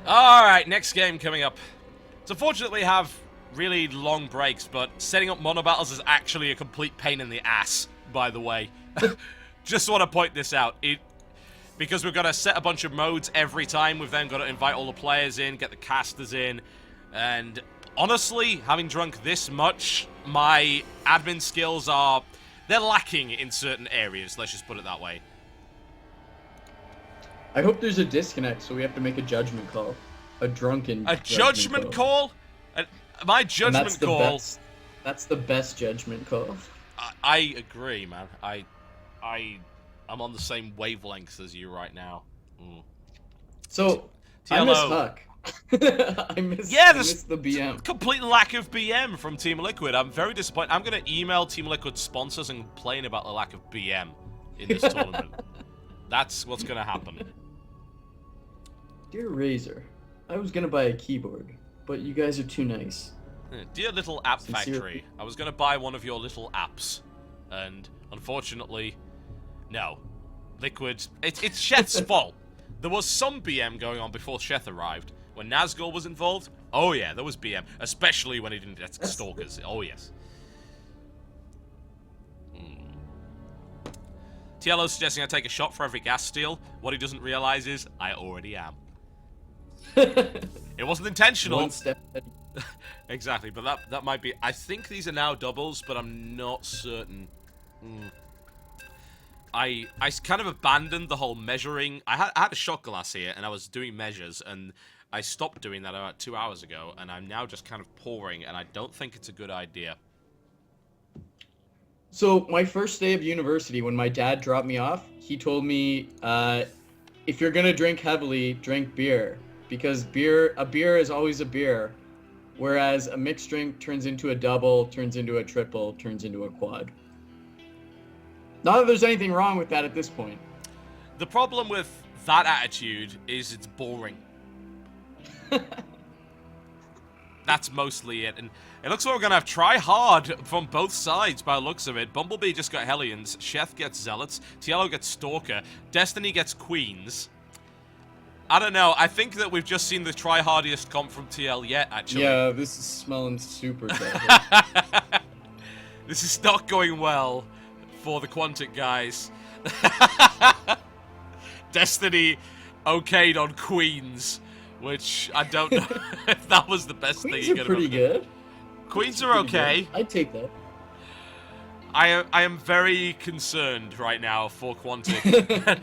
Alright, next game coming up. It's unfortunate we have really long breaks, but setting up Monobattles is actually a complete pain in the ass, by the way. Just want to point this out. Because we've got to set a bunch of modes every time, we've then got to invite all the players in, get the casters in, and honestly, having drunk this much, my admin skills they're lacking in certain areas, let's just put it that way. I hope there's a disconnect, so we have to make a judgment call. A judgment call? My judgment call... That's the best judgment call. I agree, man. I'm on the same wavelength as you right now. So, I miss Huck. I miss the BM. Complete lack of BM from Team Liquid. I'm very disappointed. I'm going to email Team Liquid sponsors and complain about the lack of BM in this tournament. That's what's going to happen. Dear Razor, I was going to buy a keyboard, but you guys are too nice. Dear little app factory, I was going to buy one of your little apps, and unfortunately, no. Liquid, it's Sheth's fault. There was some BM going on before Sheth arrived. When Nazgul was involved, oh yeah, there was BM, especially when he didn't get stalkers. Oh yes. TLO's suggesting I take a shot for every gas steal. What he doesn't realize is, I already am. It wasn't intentional. One step. Exactly, but that might be... I think these are now doubles, but I'm not certain. I kind of abandoned the whole measuring. I had a shot glass here, and I was doing measures, and I stopped doing that about 2 hours ago, and I'm now just kind of pouring, and I don't think it's a good idea. So, my first day of university, when my dad dropped me off, he told me, if you're gonna drink heavily, drink beer. Because a beer is always a beer, whereas a mixed drink turns into a double, turns into a triple, turns into a quad. Not that there's anything wrong with that at this point. The problem with that attitude is it's boring. That's mostly it, and it looks like we're gonna have try hard from both sides by the looks of it. Bumblebee just got Hellions, Sheth gets Zealots, Tiello gets Stalker, Destiny gets Queens. I don't know, I think that we've just seen the try-hardiest comp from TL yet, actually. Yeah, this is smelling super bad. This is not going well for the Quantic guys. Destiny okayed on Queens, which I don't know if that was the best thing you could have done. Queens are pretty good. Queens are okay. I'd take that. I am very concerned right now for Quantic.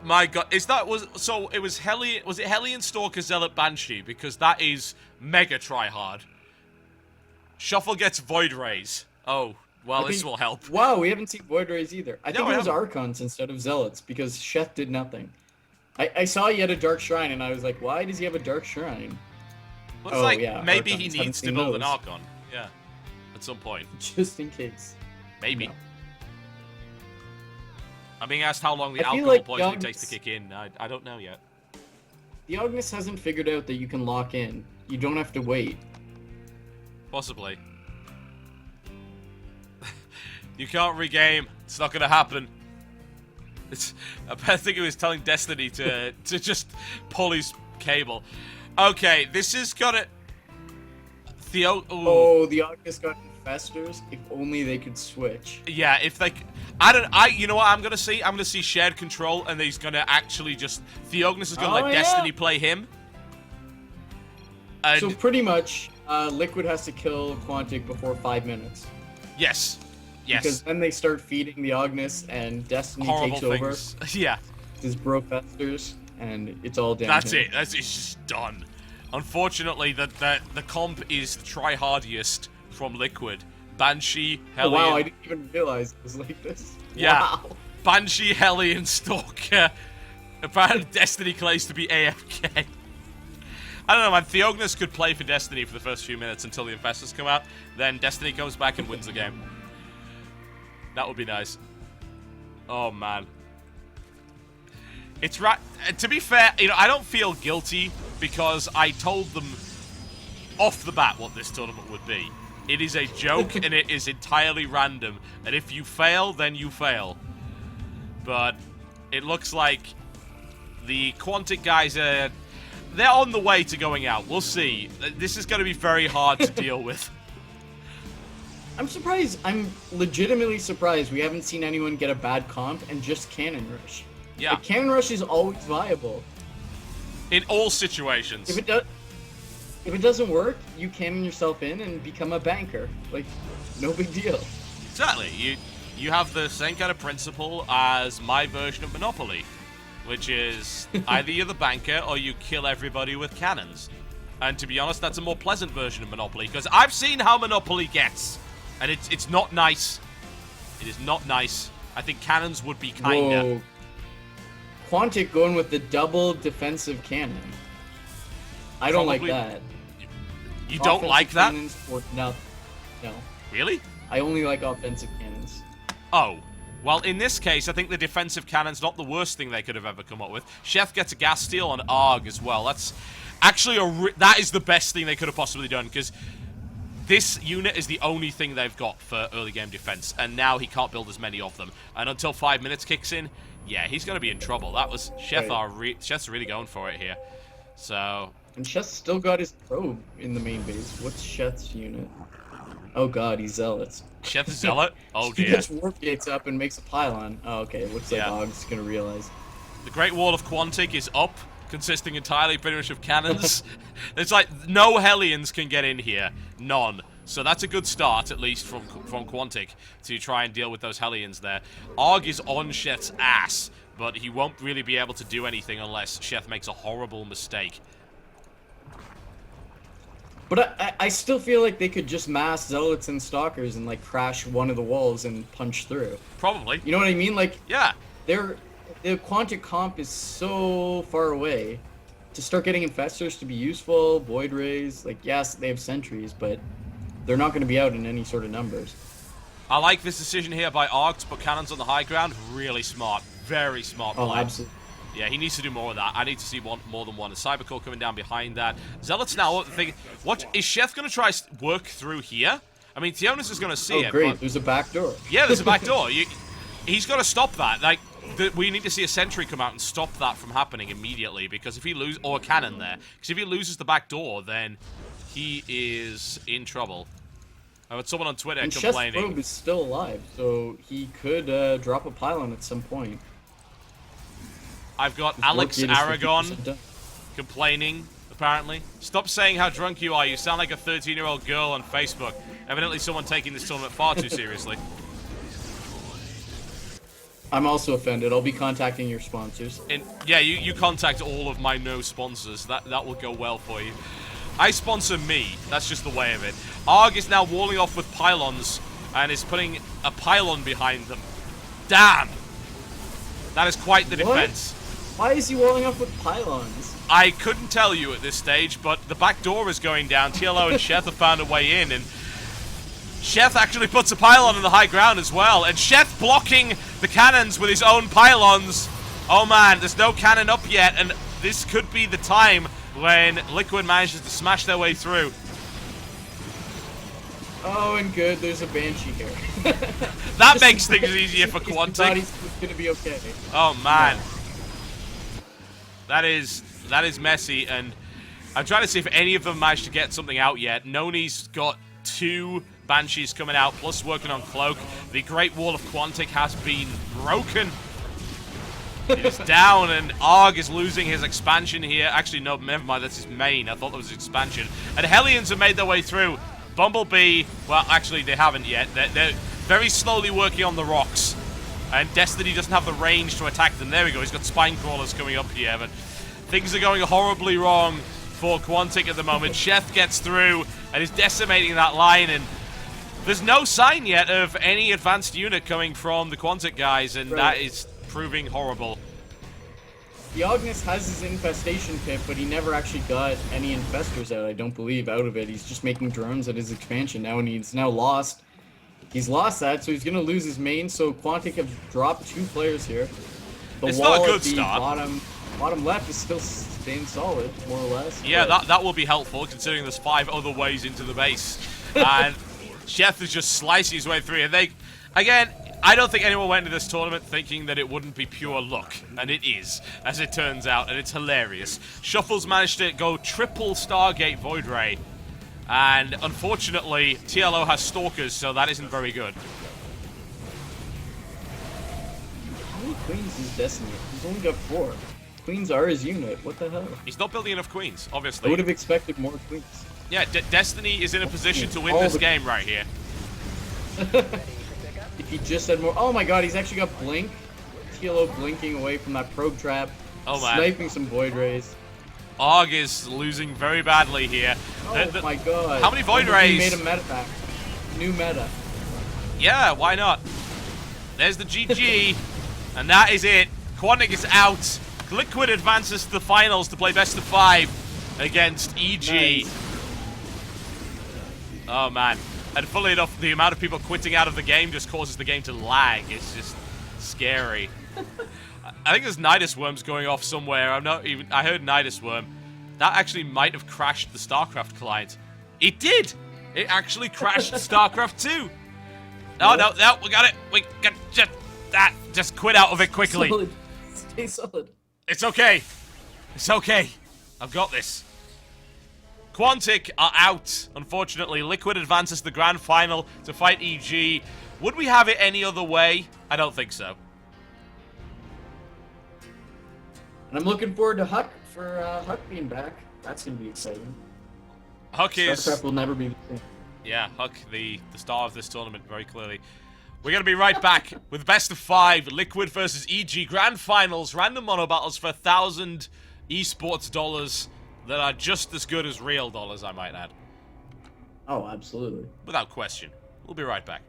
My God, it was Hellion, Stalker, Zealot, Banshee, because that is mega try hard. Shuffle gets Void Rays. Oh, well, this will help. Wow, we haven't seen Void Rays either. I think it was Archons instead of Zealots, because Sheth did nothing. I saw he had a Dark Shrine, and I was like, why does he have a Dark Shrine? Looks like maybe Archons. He needs to build an Archon. Yeah, at some point. Just in case. Maybe. No. I'm being asked how long the alcohol poisoning takes to kick in. I don't know yet. The Ognis hasn't figured out that you can lock in. You don't have to wait. Possibly. You can't regame. It's not going to happen. I think he was telling Destiny to just pull his cable. Okay, this is gonna... Oh, the Ognis got Infestors. If only they could switch. Yeah, if they... you know what I'm gonna see? I'm gonna see shared control, and he's gonna actually just... Theognis is gonna let Destiny play him. And... So pretty much, Liquid has to kill Quantic before 5 minutes. Yes. Yes. Because then they start feeding the Ognis, and Destiny takes over. Yeah. His Brofesters, and it's all down. That's it. It's just done. Unfortunately, the comp is the try-hardiest from Liquid. Banshee, Hellion... Oh, wow, I didn't even realize it was like this. Yeah. Wow. Banshee, Hellion, Stalker. Apparently Destiny claims to be AFK. I don't know, man. Theognis could play for Destiny for the first few minutes until the Infestors come out. Then Destiny comes back and wins the game. That would be nice. Oh, man. It's right. To be fair, I don't feel guilty because I told them off the bat what this tournament would be. It is a joke and it is entirely random. And if you fail, then you fail. but it looks like the Quantic guys are... They're on the way to going out. We'll see. This is going to be very hard to deal with. I'm surprised. I'm legitimately surprised we haven't seen anyone get a bad comp and just Cannon Rush. Yeah. Like, Cannon Rush is always viable. In all situations. If it doesn't work, you cannon yourself in and become a banker. Like, no big deal. Exactly. You have the same kind of principle as my version of Monopoly, which is either you're the banker or you kill everybody with cannons. And to be honest, that's a more pleasant version of Monopoly, because I've seen how Monopoly gets, and it's not nice. It is not nice. I think cannons would be kinder. Whoa. Quantic going with the double defensive cannon. I don't like that. You don't like that? No. Really? I only like offensive cannons. Oh. Well, in this case, I think the defensive cannon's not the worst thing they could have ever come up with. Chef gets a gas steal on Arg as well. That's actually that is the best thing they could have possibly done, because this unit is the only thing they've got for early game defense, and now he can't build as many of them. And until 5 minutes kicks in, yeah, he's going to be in trouble. That was Chef's really going for it here. So. And Chef's still got his probe in the main base. What's Chef's unit? Oh god, he's Zealots. Chef's Zealot? Oh dear. He gets warp gates up and makes a pylon. Oh, okay. Looks like Og's gonna realize. The Great Wall of Quantic is up, consisting entirely pretty much of cannons. It's like no Hellions can get in here. None. So that's a good start, at least from Quantic, to try and deal with those Hellions there. Arg is on Chef's ass, but he won't really be able to do anything unless Chef makes a horrible mistake. But I still feel like they could just mass Zealots and Stalkers and, like, crash one of the walls and punch through. Probably. You know what I mean? Like, yeah. The Quantic comp is so far away. To start getting Infestors to be useful, Void Rays, like, yes, they have sentries, but they're not going to be out in any sort of numbers. I like this decision here by Arg to put cannons on the high ground. Really smart. Very smart play. Oh, absolutely. Yeah, he needs to do more of that. I need to see more than one. A Cybercore coming down behind that. Zealots now thinking, what is Chef going to try work through here? I mean, Theonis is going to see it. Oh, great. But... There's a back door. Yeah, there's a back door. He's got to stop that. Like, we need to see a sentry come out and stop that from happening immediately, because if he loses, or a cannon there, because if he loses the back door, then he is in trouble. I had someone on Twitter and complaining. Chef's probe is still alive, so he could drop a pylon at some point. I've got Alex Aragon complaining, apparently. Stop saying how drunk you are. You sound like a 13-year-old girl on Facebook. Evidently someone taking this tournament far too seriously. I'm also offended. I'll be contacting your sponsors. Yeah, you contact all of my no sponsors. That will go well for you. I sponsor me. That's just the way of it. Arg is now walling off with pylons and is putting a pylon behind them. Damn! That is quite the defense. Why is he walling off with pylons? I couldn't tell you at this stage, but the back door is going down. TLO and Chef have found a way in, and Chef actually puts a pylon on the high ground as well, and Chef blocking the cannons with his own pylons. Oh man, there's no cannon up yet, and this could be the time when Liquid manages to smash their way through. Oh, and good, there's a Banshee here. That makes things easier for Quantic. He thought he's gonna be okay. Oh man. Yeah. That is messy, and I'm trying to see if any of them managed to get something out yet. Noni's got 2 Banshees coming out, plus working on Cloak. The Great Wall of Quantic has been broken. It is down, and Arg is losing his expansion here. Actually, no, never mind, that's his main. I thought that was his expansion. And Hellions have made their way through. Bumblebee, well, actually, they haven't yet. They're very slowly working on the rocks. And Destiny doesn't have the range to attack them. There we go, he's got Spine Crawlers coming up here, but things are going horribly wrong for Quantic at the moment. Chef gets through and is decimating that line, and there's no sign yet of any advanced unit coming from the Quantic guys, and that is proving horrible. The Ognis has his infestation pit, but he never actually got any infestors out, I don't believe, out of it. He's just making drones at his expansion now, and he's now lost. He's lost that, so he's going to lose his main, so Quantic have dropped 2 players here. It's not a good start. Bottom left is still staying solid, more or less. Yeah, that will be helpful, considering there's 5 other ways into the base. And Chef is just slicing his way through, and again, I don't think anyone went into this tournament thinking that it wouldn't be pure luck, and it is, as it turns out, and it's hilarious. Shuffles managed to go triple Stargate Void Ray, and unfortunately, TLO has Stalkers, so that isn't very good. How many queens is Destiny? He's only got 4. Queens are his unit. What the hell? He's not building enough queens, obviously. I would have expected more queens. Yeah, Destiny is in a position to win this game right here. If he just said more. Oh my god, he's actually got Blink. TLO blinking away from that probe trap. Oh man. Sniping some Void Rays. Og is losing very badly here. Oh my god. How many Void Rays? He made a meta pack. New meta. Yeah, why not? There's the GG. And that is it. Quantic is out. Liquid advances to the finals to play best of 5 against EG. Nice. Oh man. And funnily enough, the amount of people quitting out of the game just causes the game to lag. It's just scary. I think there's Nidus Worms going off somewhere. I heard Nidus Worm. That actually might have crashed the Starcraft client. It did! It actually crashed Starcraft II. No, we got it. We got just quit out of it quickly. Solid. Stay solid. It's okay. It's okay. I've got this. Quantic are out, unfortunately. Liquid advances to the grand final to fight EG. Would we have it any other way? I don't think so. And I'm looking forward to Huck for Huck being back. That's gonna be exciting. Huck is... Starcraft will never be the same. Yeah, Huck, the star of this tournament, very clearly. We're going to be right back with best of 5, Liquid versus EG Grand Finals, random mono battles for 1,000 esports dollars that are just as good as real dollars, I might add. Oh, absolutely. Without question. We'll be right back.